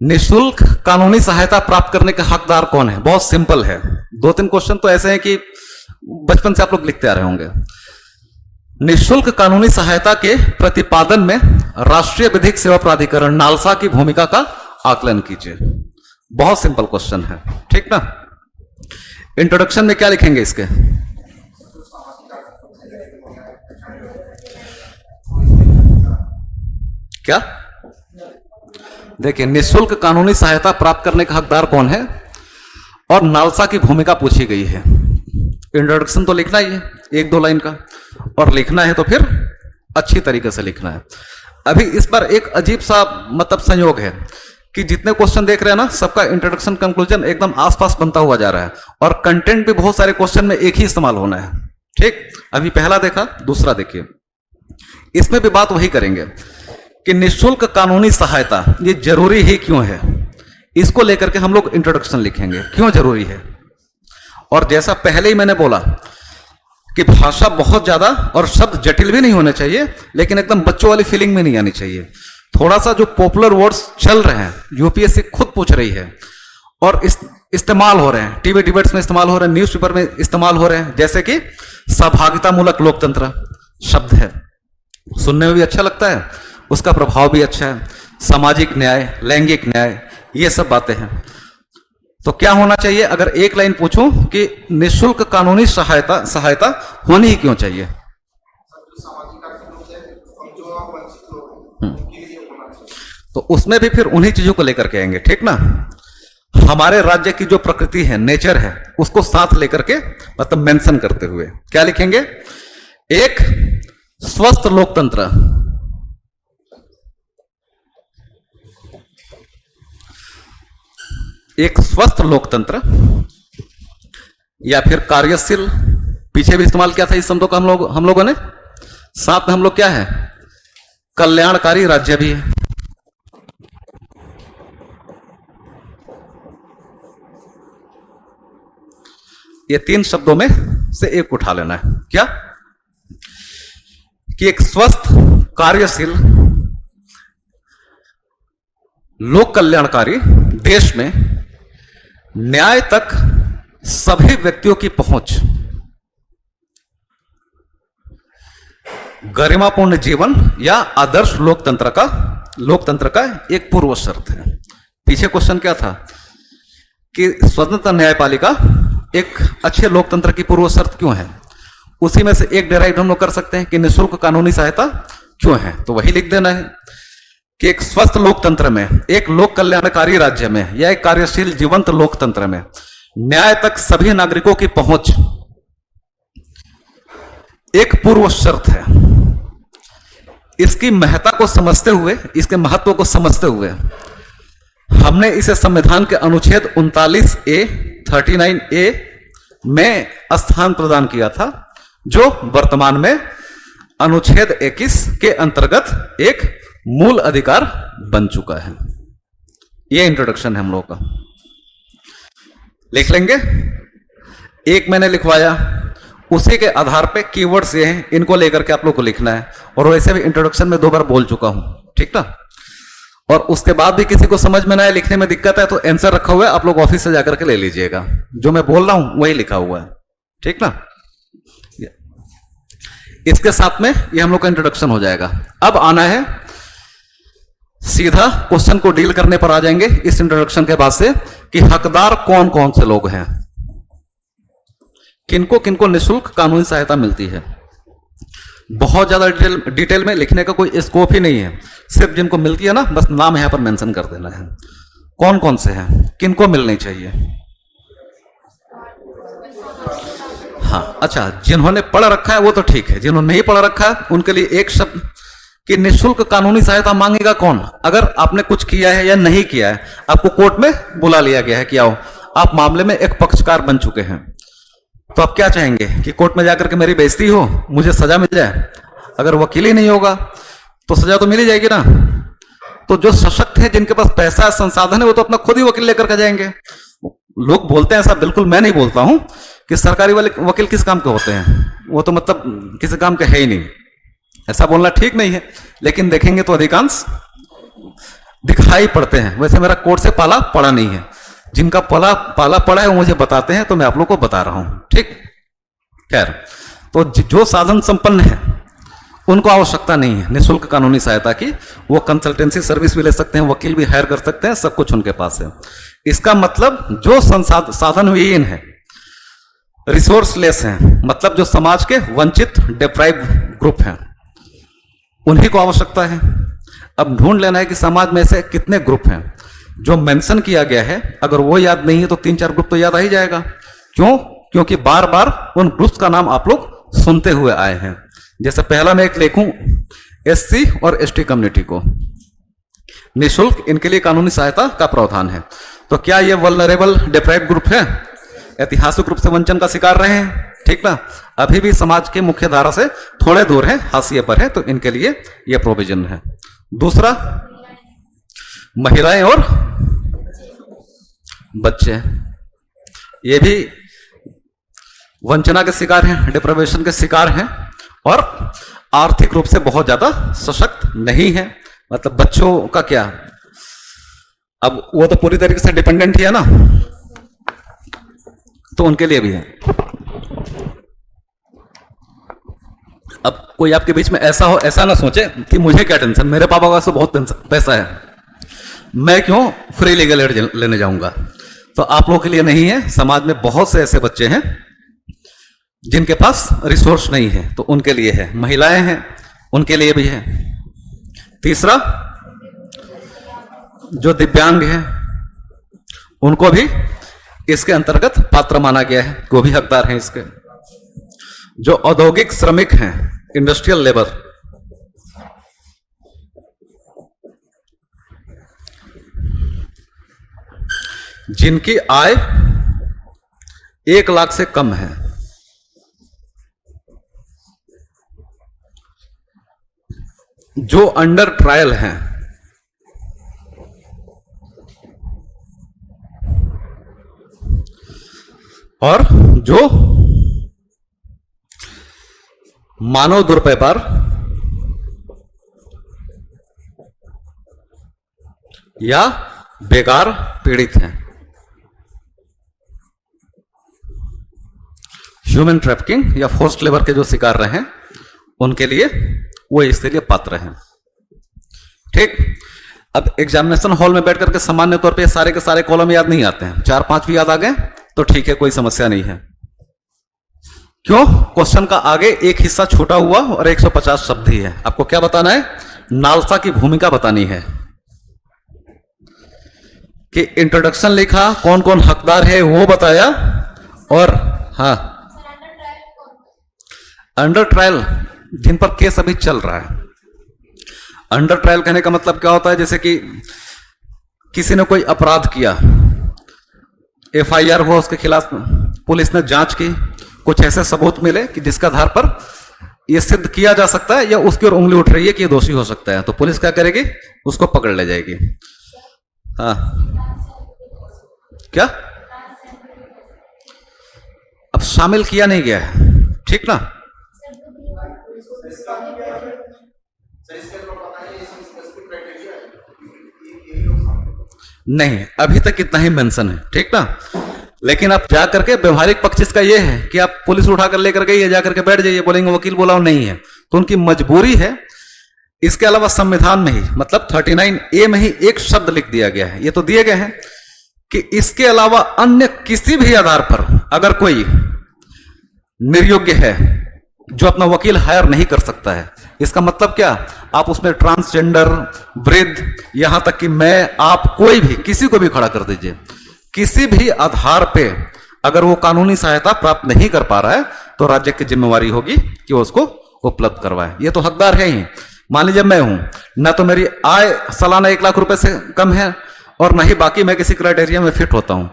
निशुल्क कानूनी सहायता प्राप्त करने का हकदार कौन है? बहुत सिंपल है। दो तीन क्वेश्चन तो ऐसे हैं कि बचपन से आप लोग लिखते आ रहे होंगे। निशुल्क कानूनी सहायता के प्रतिपादन में राष्ट्रीय विधिक सेवा प्राधिकरण नालसा की भूमिका का आकलन कीजिए। बहुत सिंपल क्वेश्चन है, ठीक ना। इंट्रोडक्शन में क्या लिखेंगे इसके? क्या देखिए, निशुल्क कानूनी सहायता प्राप्त करने का हकदार कौन है और नालसा की भूमिका पूछी गई है। इंट्रोडक्शन तो लिखना ही है, एक दो लाइन का, और लिखना है तो फिर अच्छी तरीके से लिखना है। अभी इस पर एक अजीब सा मतलब संयोग है कि जितने क्वेश्चन देख रहे हैं ना, सबका इंट्रोडक्शन कंक्लूजन एकदम आसपास बनता हुआ जा रहा है, और कंटेंट भी बहुत सारे क्वेश्चन में एक ही इस्तेमाल होना है। ठीक, अभी पहला देखा, दूसरा देखिए। इसमें भी बात वही करेंगे कि निशुल्क कानूनी सहायता ये जरूरी ही क्यों है, इसको लेकर के हम लोग इंट्रोडक्शन लिखेंगे, क्यों जरूरी है। और जैसा पहले ही मैंने बोला कि भाषा बहुत ज्यादा और शब्द जटिल भी नहीं होने चाहिए, लेकिन एकदम बच्चों वाली फीलिंग में नहीं आनी चाहिए। थोड़ा सा जो पॉपुलर वर्ड्स चल रहे हैं, यूपीएससी खुद पूछ रही है और इस्तेमाल हो रहे हैं, टीवी डिबेट्स में इस्तेमाल हो रहे हैं, न्यूज़पेपर में इस्तेमाल हो रहे हैं, जैसे कि सहभागिता मूलक लोकतंत्र शब्द है, सुनने में भी अच्छा लगता है, उसका प्रभाव भी अच्छा है, सामाजिक न्याय, लैंगिक न्याय, ये सब बातें हैं। तो क्या होना चाहिए अगर एक लाइन पूछूं कि निशुल्क कानूनी सहायता होनी ही क्यों चाहिए? तो उसमें भी फिर उन्हीं चीजों को लेकर के आएंगे, ठीक ना। हमारे राज्य की जो प्रकृति है, नेचर है, उसको साथ लेकर के मतलब मेंशन करते हुए क्या लिखेंगे? एक स्वस्थ लोकतंत्र, एक स्वस्थ लोकतंत्र या फिर कार्यशील, पीछे भी इस्तेमाल किया था इस शब्दों का हम लोगों ने। साथ में हम लोग क्या है, कल्याणकारी राज्य भी है। ये तीन शब्दों में से एक उठा लेना है, क्या कि एक स्वस्थ, कार्यशील, लोक कल्याणकारी देश में न्याय तक सभी व्यक्तियों की पहुंच, गरिमापूर्ण जीवन या आदर्श लोकतंत्र का एक पूर्व शर्त है। पीछे क्वेश्चन क्या था कि स्वतंत्र न्यायपालिका एक अच्छे लोकतंत्र की पूर्व शर्त क्यों है, उसी में से एक डेराइव हम लोग कर सकते हैं कि निशुल्क कानूनी सहायता क्यों है। तो वही लिख देना है कि एक स्वस्थ लोकतंत्र में, एक लोक कल्याणकारी राज्य में या एक कार्यशील जीवंत लोकतंत्र में न्याय तक सभी नागरिकों की पहुंच एक पूर्व शर्त है। इसकी महत्ता को समझते हुए, इसके महत्व को समझते हुए हमने इसे संविधान के अनुच्छेद 39A 39A में स्थान प्रदान किया था, जो वर्तमान में अनुच्छेद 21 के अंतर्गत एक मूल अधिकार बन चुका है। यह इंट्रोडक्शन है हम लोगों का, लिख लेंगे। एक मैंने लिखवाया, उसी के आधार पे कीवर्ड्स ये हैं, इनको लेकर के आप लोग को लिखना है। और वैसे भी इंट्रोडक्शन में 2 बार बोल चुका हूं, ठीक ना। और उसके बाद भी किसी को समझ में ना आए, लिखने में दिक्कत है, तो आंसर रखा हुआ है, आप लोग ऑफिस से जाकर के ले लीजिएगा। जो मैं बोल रहा हूं वही लिखा हुआ है, ठीक ना। इसके साथ में ये हम लोग का इंट्रोडक्शन हो जाएगा। अब आना है सीधा क्वेश्चन को डील करने पर आ जाएंगे इस इंट्रोडक्शन के बाद से कि हकदार कौन कौन से लोग हैं, किनको किनको निशुल्क कानूनी सहायता मिलती है। बहुत ज्यादा डिटेल में लिखने का कोई स्कोप ही नहीं है, सिर्फ जिनको मिलती है ना, बस नाम यहां पर मेंशन कर देना है। कौन कौन से हैं, किनको मिलनी चाहिए। हाँ, अच्छा, जिन्होंने पढ़ रखा है वो तो ठीक है, जिन्होंने नहीं पढ़ रखा है उनके लिए एक शब्द कि निशुल्क कानूनी सहायता मांगेगा कौन। अगर आपने कुछ किया है या नहीं किया है, आपको कोर्ट में बुला लिया गया है कि आओ, आप मामले में एक पक्षकार बन चुके हैं, तो आप क्या चाहेंगे कि कोर्ट में जाकर के मेरी बेइज्जती हो, मुझे सजा मिल जाए। अगर वकील ही नहीं होगा तो सजा तो मिल ही जाएगी ना। तो जो सशक्त है, जिनके पास पैसा संसाधन है, वो तो अपना खुद ही वकील लेकर के जाएंगे। लोग बोलते हैं ऐसा, बिल्कुल मैं नहीं बोलता हूं कि सरकारी वाले वकील किस काम के होते हैं, वो तो मतलब किसी काम के है ही नहीं, ऐसा बोलना ठीक नहीं है। लेकिन देखेंगे तो अधिकांश दिखाई पड़ते हैं। वैसे मेरा कोर्ट से पाला पड़ा नहीं है, जिनका पाला पड़ा है वो मुझे बताते हैं, तो मैं आप लोग को बता रहा हूं। ठीक, खैर, तो जो साधन संपन्न है उनको आवश्यकता नहीं है निःशुल्क कानूनी सहायता की। वो कंसल्टेंसी सर्विस भी ले सकते हैं, वकील भी हायर कर सकते हैं, सब कुछ उनके पास है। इसका मतलब जो साधन विहीन है, रिसोर्सलेस हैं, मतलब जो समाज के वंचित डिप्राइव ग्रुप हैं, उन्हीं को आवश्यकता है। अब ढूंढ लेना है कि समाज में ऐसे कितने ग्रुप हैं जो मेंशन किया गया है। अगर वो याद नहीं है तो 3-4 ग्रुप तो याद आ ही जाएगा। क्यों? क्योंकि बार बार उन ग्रुप्स का नाम आप लोग सुनते हुए आए हैं। जैसे पहला मैं एक लिखूं, एससी और एसटी कम्युनिटी को निःशुल्क इनके लिए कानूनी सहायता का प्रावधान है। तो क्या ये वल्नरेबल डिप्राइव ग्रुप है? ऐतिहासिक रूप से वंचन का शिकार रहे हैं, ठीक ना, अभी भी समाज के मुख्य धारा से थोड़े दूर है, हाशिए पर है, तो इनके लिए यह प्रोविजन है। दूसरा, महिलाएं और बच्चे, ये भी वंचना के शिकार हैं, डिप्राइवेशन के शिकार हैं और आर्थिक रूप से बहुत ज्यादा सशक्त नहीं है। मतलब बच्चों का क्या, अब वो तो पूरी तरीके से डिपेंडेंट ही है ना, तो उनके लिए भी है। अब कोई आपके बीच में ऐसा हो, ऐसा ना सोचे कि मुझे क्या टेंशन, मेरे पापा का तो बहुत पैसा है, मैं क्यों फ्री लीगल एड लेने जाऊंगा। तो आप लोगों के लिए नहीं है। समाज में बहुत से ऐसे बच्चे हैं जिनके पास रिसोर्स नहीं है, तो उनके लिए है। महिलाएं हैं, उनके लिए भी है। तीसरा, जो दिव्यांग हैं उनको भी इसके अंतर्गत पात्र माना गया है, वो भी हकदार हैं इसके। जो औद्योगिक श्रमिक हैं, इंडस्ट्रियल लेबर, जिनकी आय 1 लाख से कम है, जो अंडर ट्रायल हैं, और जो मानव दुर्व्यवहार या बेकार पीड़ित हैं, ह्यूमन ट्रैफिकिंग या फोर्स्ड लेबर के जो शिकार रहे हैं, उनके लिए वो इसके लिए पात्र हैं। ठीक, अब एग्जामिनेशन हॉल में बैठ करके सामान्य तौर पे सारे के सारे कॉलम याद नहीं आते हैं, 4-5 भी याद आ गए तो ठीक है, कोई समस्या नहीं है। क्यों? क्वेश्चन का आगे एक हिस्सा छूटा हुआ और 150 शब्द ही है। आपको क्या बताना है? नालसा की भूमिका बतानी है कि इंट्रोडक्शन लिखा, कौन कौन हकदार है वो बताया, और हाँ, अंडर ट्रायल जिन पर केस अभी चल रहा है। अंडर ट्रायल कहने का मतलब क्या होता है? जैसे कि किसी ने कोई अपराध किया, एफआईआर हुआ उसके खिलाफ, पुलिस ने जांच की, कुछ ऐसे सबूत मिले कि जिसका आधार पर यह सिद्ध किया जा सकता है या उसकी ओर उंगली उठ रही है कि यह दोषी हो सकता है, तो पुलिस क्या करेगी? उसको पकड़ ले जाएगी। हाँ, क्या? अब शामिल किया नहीं गया है, ठीक ना। नहीं, अभी तक इतना ही मेंशन है, ठीक ना। लेकिन आप जाकर के व्यवहारिक पक्ष इसका यह है कि आप पुलिस उठाकर लेकर गई है, जाकर के बैठ जाइए, बोलेंगे वकील बुलाओ, नहीं है, तो उनकी मजबूरी है। इसके अलावा संविधान में ही, मतलब 39A में ही एक शब्द लिख दिया गया है, ये तो दिए गए हैं कि इसके अलावा अन्य किसी भी आधार पर अगर कोई निर्योग्य है जो अपना वकील हायर नहीं कर सकता है, इसका मतलब क्या? आप उसमें ट्रांसजेंडर, वृद्ध, यहां तक कि मैं, आप, कोई भी, किसी को भी खड़ा कर दीजिए, किसी भी आधार पे अगर वो कानूनी सहायता प्राप्त नहीं कर पा रहा है तो राज्य की जिम्मेवारी होगी कि वो उसको उपलब्ध करवाए। ये तो हकदार है ही। मान लीजिए मैं हूं ना, तो मेरी आय सालाना 1 लाख रुपए से कम है और ना ही बाकी मैं किसी क्राइटेरिया में फिट होता हूं,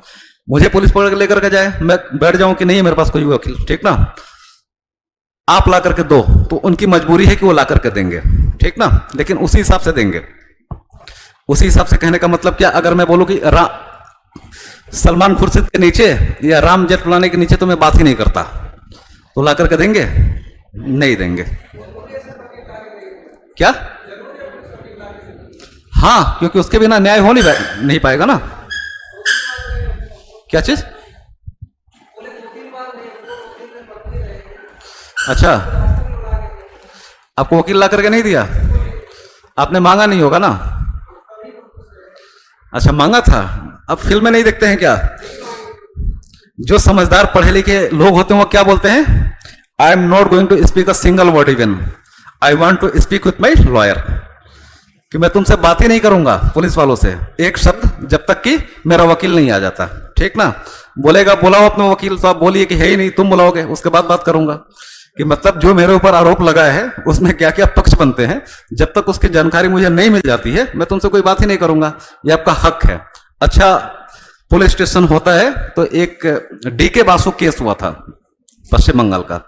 मुझे पुलिस पकड़ के लेकर के जाए, मैं बैठ जाऊं कि नहीं मेरे पास कोई वकील, ठीक ना, आप ला करके दो, तो उनकी मजबूरी है कि वो ला करके देंगे, ठीक ना, लेकिन उसी हिसाब से देंगे। उसी हिसाब से कहने का मतलब क्या? अगर मैं बोलूं कि सलमान खुर्शीद के नीचे या राम जेठमलानी के नीचे तो मैं बात ही नहीं करता, तो ला करके देंगे? नहीं देंगे। क्या? हाँ, क्योंकि उसके बिना न्याय हो नहीं पाएगा ना। क्या चीज? अच्छा, आपको वकील ला करके नहीं दिया? आपने मांगा नहीं होगा ना? अच्छा, मांगा था। अब फिल्म में नहीं देखते हैं क्या? जो समझदार पढ़े लिखे लोग होते हैं वो क्या बोलते हैं? I am not going to speak a single word even, I want to speak with my lawyer, कि मैं तुमसे बात ही नहीं करूंगा पुलिस वालों से एक शब्द, जब तक कि मेरा वकील नहीं आ जाता। ठीक ना? बोलेगा बुलाओ अपना वकील, तो आप बोलिए कि है ही नहीं, तुम बुलाओगे, उसके बाद बात करूंगा। कि मतलब जो मेरे ऊपर आरोप लगा है उसमें क्या क्या पक्ष बनते हैं, जब तक उसकी जानकारी मुझे नहीं मिल जाती है मैं तुमसे कोई बात ही नहीं करूंगा, ये आपका हक है। अच्छा, पुलिस स्टेशन होता है तो एक डीके बासु केस हुआ था पश्चिम बंगाल का।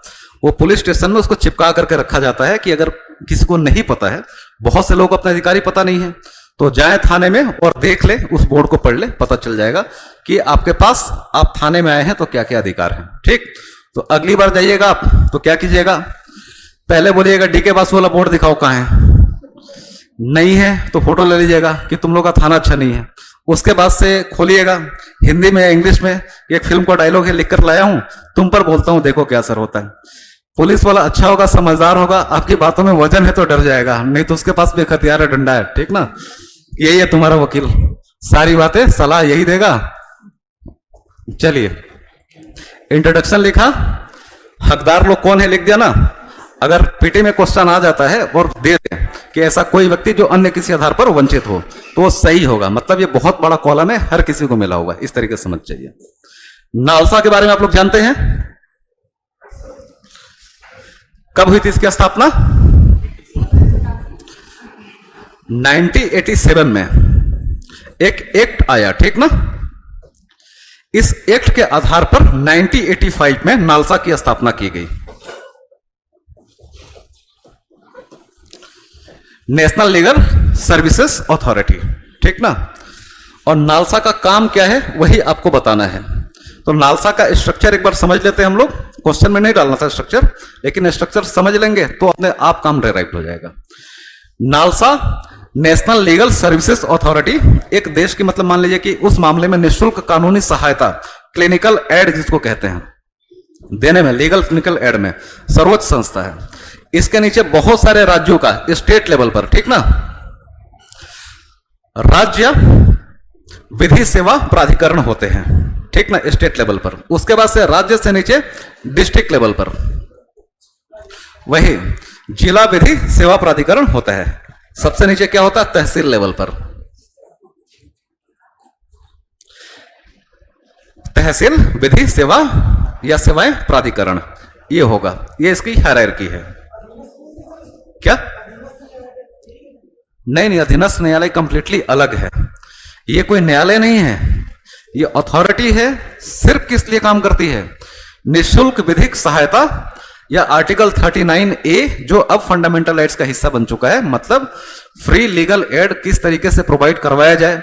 वो पुलिस स्टेशन में उसको चिपका करके रखा जाता है कि अगर किसी को नहीं पता है, बहुत से लोग अपने अधिकारी पता नहीं है, तो जाए थाने में और देख ले, उस बोर्ड को पढ़ ले, पता चल जाएगा कि आपके पास, आप थाने में आए हैं तो क्या क्या अधिकार हैं। ठीक, तो अगली बार जाइएगा आप तो क्या कीजिएगा? पहले बोलिएगा डीके बासु वाला बोर्ड दिखाओ कहाँ है, नहीं है तो फोटो ले लीजिएगा कि तुम लोग का थाना अच्छा नहीं है। उसके बाद से खोलिएगा, हिंदी में या इंग्लिश में एक फिल्म का डायलॉग है, लिख कर लाया हूं, तुम पर बोलता हूं, देखो क्या असर होता है। पुलिस वाला अच्छा होगा, समझदार होगा, आपकी बातों में वजन है तो डर जाएगा, नहीं तो उसके पास भी एक हथियार है, डंडा है। ठीक ना? यही है तुम्हारा वकील, सारी बातें सलाह यही देगा। चलिए, इंट्रोडक्शन लिखा, हकदार लोग कौन है लिख दिया ना। अगर पीटी में क्वेश्चन आ जाता है और दे दें कि ऐसा कोई व्यक्ति जो अन्य किसी आधार पर वंचित हो, तो वो सही होगा, मतलब ये बहुत बड़ा कॉलम है, हर किसी को मिला हुआ है, इस तरीके से समझ चाहिए। नालसा के बारे में आप लोग जानते हैं, कब हुई थी इसकी स्थापना? 1987 में एक एक्ट आया। ठीक ना? इस एक्ट के आधार पर 1985 में नालसा की स्थापना की गई, नेशनल लीगल सर्विसेज अथॉरिटी। ठीक ना? और नालसा का काम क्या है वही आपको बताना है। तो नालसा का स्ट्रक्चर एक बार समझ लेते हैं हम लोग, क्वेश्चन में नहीं डालना था स्ट्रक्चर, लेकिन स्ट्रक्चर समझ लेंगे तो अपने आप काम डिराइव हो जाएगा। NALSA national legal services authority एक देश की, मतलब मान लीजिए कि उस मामले में निःशुल्क कानूनी सहायता, क्लिनिकल एड जिसको कहते हैं, देने में, लीगल क्लिनिकल एड में सर्वोच्च संस्था है। इसके नीचे बहुत सारे राज्यों का, स्टेट लेवल पर, ठीक ना, राज्य विधि सेवा प्राधिकरण होते हैं। ठीक ना? स्टेट लेवल पर। उसके बाद से राज्य से नीचे डिस्ट्रिक्ट लेवल पर वही जिला विधि सेवा प्राधिकरण होता है। सबसे नीचे क्या होता है? तहसील लेवल पर। तहसील विधि सेवा या सेवाएं प्राधिकरण, ये होगा, ये इसकी हायरार्की है। क्या? नहीं, अधीनस्थ न्यायालय कंप्लीटली अलग है। ये कोई न्यायालय नहीं है, ये अथॉरिटी है। सिर्फ किस लिए काम करती है? निःशुल्क विधिक सहायता या आर्टिकल 39A, जो अब फंडामेंटल राइट्स का हिस्सा बन चुका है, मतलब फ्री लीगल एड किस तरीके से प्रोवाइड करवाया जाए,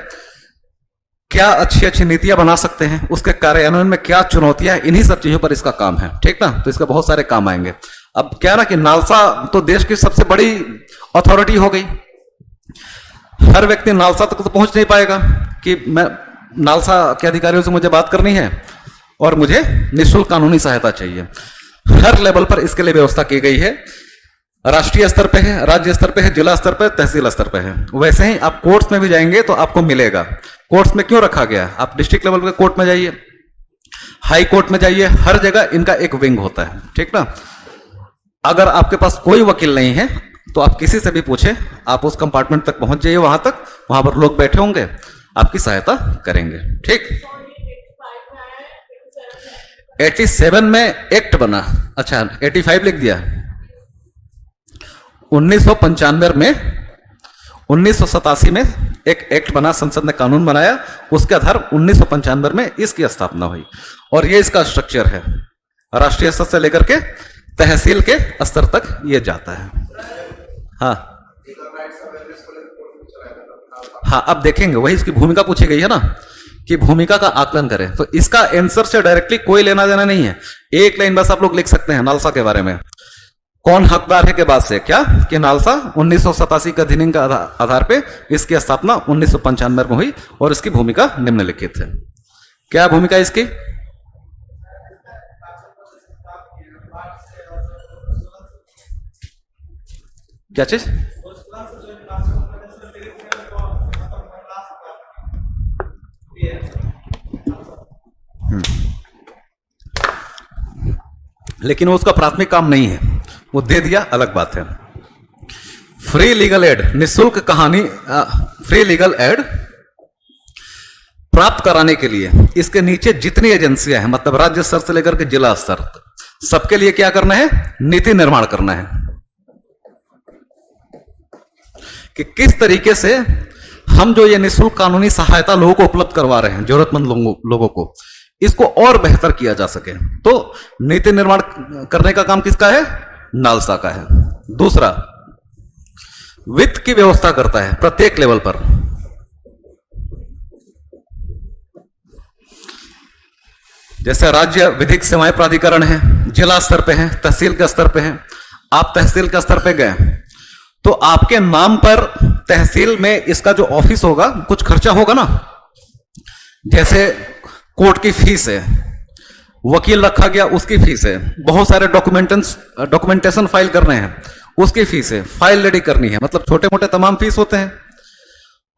क्या अच्छी अच्छी नीतियां बना सकते हैं, उसके कार्यान्वयन में क्या चुनौतियां, इन्हीं सब चीजों पर इसका काम है। ठीक ना? तो इसका बहुत सारे काम आएंगे। अब क्या ना कि नालसा तो देश की सबसे बड़ी अथॉरिटी हो गई, हर व्यक्ति नालसा तक तो पहुंच नहीं पाएगा कि मैं नालसा के अधिकारियों से मुझे बात करनी है और मुझे निःशुल्क कानूनी सहायता चाहिए। हर लेवल पर इसके लिए व्यवस्था की गई है। राष्ट्रीय स्तर पे है, राज्य स्तर पे है, जिला स्तर पे, तहसील स्तर पे है। वैसे ही आप कोर्ट्स में भी जाएंगे तो आपको मिलेगा। कोर्ट्स में क्यों रखा गया? आप डिस्ट्रिक्ट लेवल के कोर्ट में जाइए, हाई कोर्ट में जाइए, हर जगह इनका एक विंग होता है। ठीक ना? अगर आपके पास कोई वकील नहीं है तो आप किसी से भी पूछे, आप उस कंपार्टमेंट तक पहुंच जाइए, वहां तक, वहां पर लोग बैठे होंगे, आपकी सहायता करेंगे। ठीक? 87 में एक्ट बना। अच्छा, 85 लिख दिया। 1995 में, 1987 में एक एक्ट बना, संसद ने कानून बनाया, उसके आधार 1995 में इसकी स्थापना हुई। और ये इसका स्ट्रक्चर है, राष्ट्रीय स्तर से लेकर के तहसील के स्तर तक ये जाता है। हाँ हाँ, अब देखेंगे, वही इसकी भूमिका पूछी गई है ना, कि भूमिका का आकलन करें। तो इसका आंसर से डायरेक्टली कोई लेना देना नहीं है, एक लाइन बस आप लोग लिख सकते हैं नालसा के बारे में। कौन हकदार है के बाद से क्या कि नालसा 1987 के अधिनियम के आधार पे इसकी स्थापना 1995 में हुई और इसकी भूमिका निम्नलिखित है। क्या भूमिका इसकी? क्या चीज? लेकिन वो उसका प्राथमिक काम नहीं है, वो दे दिया अलग बात है। फ्री लीगल एड, निःशुल्क कहानी फ्री लीगल एड प्राप्त कराने के लिए इसके नीचे जितनी एजेंसियां हैं, मतलब राज्य स्तर से लेकर के जिला स्तर तक, सबके लिए क्या करना है? नीति निर्माण करना है कि किस तरीके से हम जो ये निःशुल्क कानूनी सहायता लोगों को उपलब्ध करवा रहे हैं, जरूरतमंद लोगों को, इसको और बेहतर किया जा सके। तो नीति निर्माण करने का काम किसका है? नालसा का है। दूसरा, वित्त की व्यवस्था करता है प्रत्येक लेवल पर। जैसे राज्य विधिक सेवाएं प्राधिकरण है, जिला स्तर पे है, तहसील के स्तर पे है। आप तहसील के स्तर पे गए तो आपके नाम पर तहसील में इसका जो ऑफिस होगा कुछ खर्चा होगा ना। जैसे कोर्ट की फीस है, वकील रखा गया उसकी फीस है, बहुत सारे डॉक्यूमेंटेशन फाइल करने हैं उसकी फीस है, फाइल रेडी करनी है, मतलब छोटे मोटे तमाम फीस होते हैं।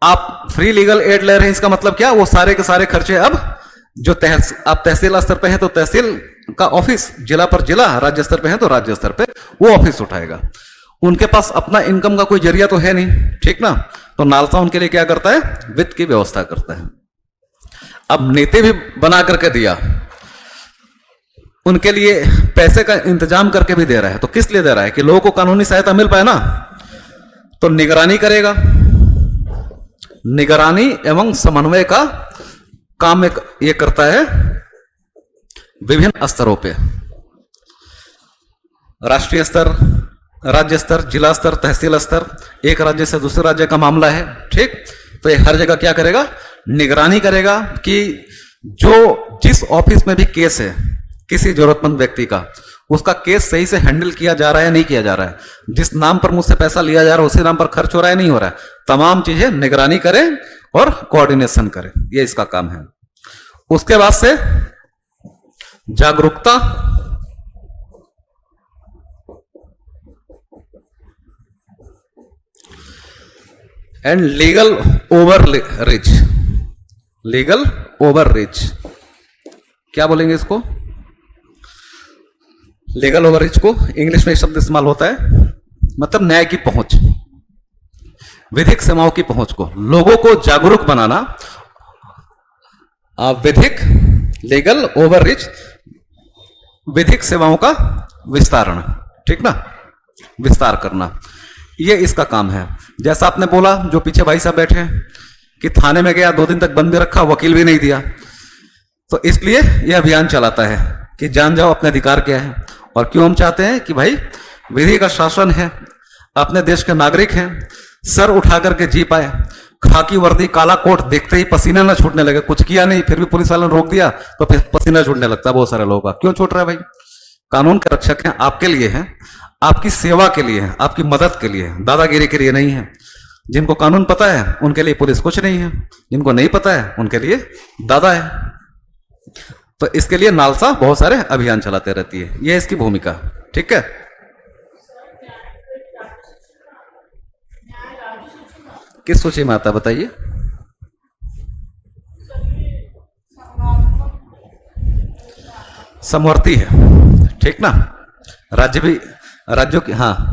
आप फ्री लीगल एड ले रहे हैं, इसका मतलब क्या? वो सारे के सारे खर्चे अब जो आप तहसील स्तर पे हैं तो तहसील का ऑफिस, जिला पर जिला, राज्य स्तर पे हैं तो राज्य स्तर पे वो ऑफिस उठाएगा। उनके पास अपना इनकम का कोई जरिया तो है नहीं, ठीक ना। तो नालसा उनके लिए क्या करता है? वित्त की व्यवस्था करता है। अब नीति भी बना करके दिया, उनके लिए पैसे का इंतजाम करके भी दे रहा है। तो किस लिए दे रहा है? कि लोगों को कानूनी सहायता मिल पाए ना। तो निगरानी करेगा, निगरानी एवं समन्वय का काम ये करता है विभिन्न स्तरों पे, राष्ट्रीय स्तर, राज्य स्तर, जिला स्तर, तहसील स्तर। एक राज्य से दूसरे राज्य का मामला है, ठीक। तो ये हर जगह क्या करेगा? निगरानी करेगा कि जो जिस ऑफिस में भी केस है किसी जरूरतमंद व्यक्ति का, उसका केस सही से हैंडल किया जा रहा है नहीं किया जा रहा है, जिस नाम पर मुझसे पैसा लिया जा रहा है उसी नाम पर खर्च हो रहा है नहीं हो रहा है, तमाम चीजें निगरानी करें और कोऑर्डिनेशन करें, ये इसका काम है। उसके बाद से जागरूकता and legal overreach. Legal overreach क्या बोलेंगे इसको? लीगल ओवररीच को इंग्लिश में शब्द इस्तेमाल होता है, मतलब न्याय की पहुंच, विधिक सेवाओं की पहुंच को, लोगों को जागरूक बनाना। विधिक, लीगल ओवररीच, विधिक सेवाओं का विस्तारण, ठीक ना, विस्तार करना, ये इसका काम है। जैसा आपने बोला, जो पीछे भाई साहब बैठे हैं, कि थाने में गया 2 दिन तक बंद भी रखा, वकील भी नहीं दिया, तो इसलिए यह अभियान चलाता है कि जान जाओ अपने अधिकार क्या है। और क्यों हम चाहते हैं कि भाई विधि का शासन है, अपने देश के नागरिक हैं, सर उठा करके जी पाए, खाकी वर्दी काला कोट देखते ही पसीना ना छूटने लगे। कुछ किया नहीं, फिर भी पुलिस वालों ने रोक दिया तो फिर पसीना छूटने लगता है बहुत सारे लोगों का। क्यों छूट रहा है भाई? कानून के रक्षक हैं, आपके लिए हैं, आपकी सेवा के लिए है, आपकी मदद के लिए है, दादागिरी के लिए नहीं है। जिनको कानून पता है उनके लिए पुलिस कुछ नहीं है, जिनको नहीं पता है उनके लिए दादा है। तो इसके लिए नालसा बहुत सारे अभियान चलाते रहती है, यह इसकी भूमिका, ठीक है। किस सूची में आता बताइए? समवर्ती है, ठीक ना। राज्य भी, राज्यों की, हाँ,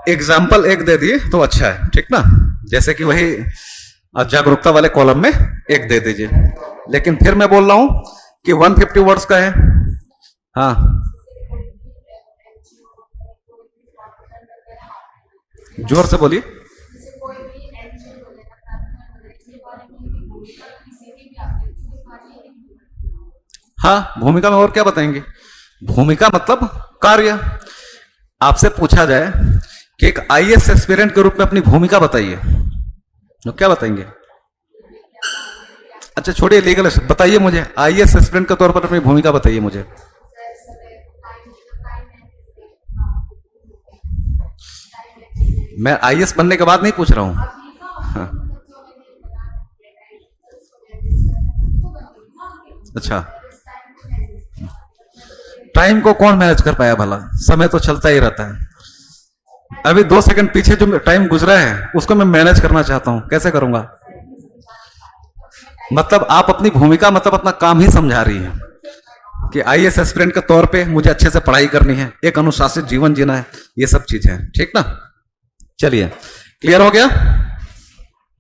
एग्जाम्पल एक दे दिए तो अच्छा है, ठीक ना। जैसे कि वही जागरूकता वाले कॉलम में एक दे दीजिए। लेकिन फिर मैं बोल रहा हूं कि 150 वर्ड्स का है, हाँ, जोर से बोलिए। हाँ, भूमिका में और क्या बताएंगे? भूमिका मतलब कार्य। आपसे पूछा जाए कि एक आईएएस एस्पिरेंट के रूप में अपनी भूमिका बताइए, तो क्या बताएंगे? अच्छा छोड़िए लीगल, बताइए मुझे आईएएस एस्पिरेंट के तौर पर अपनी भूमिका बताइए मुझे। मैं आईएएस बनने के बाद नहीं पूछ रहा हूं। हाँ। अच्छा, टाइम को कौन मैनेज कर पाया भला? समय तो चलता ही रहता है। अभी 2 सेकंड पीछे जो टाइम गुजरा है उसको मैं मैनेज करना चाहता हूं, कैसे करूंगा? मतलब आप अपनी भूमिका, मतलब अपना काम ही समझा रही है कि आईएएस एस्पिरेंट के तौर पे मुझे अच्छे से पढ़ाई करनी है, एक अनुशासित जीवन जीना है, ये सब चीजें, ठीक ना? चलिए, क्लियर हो गया?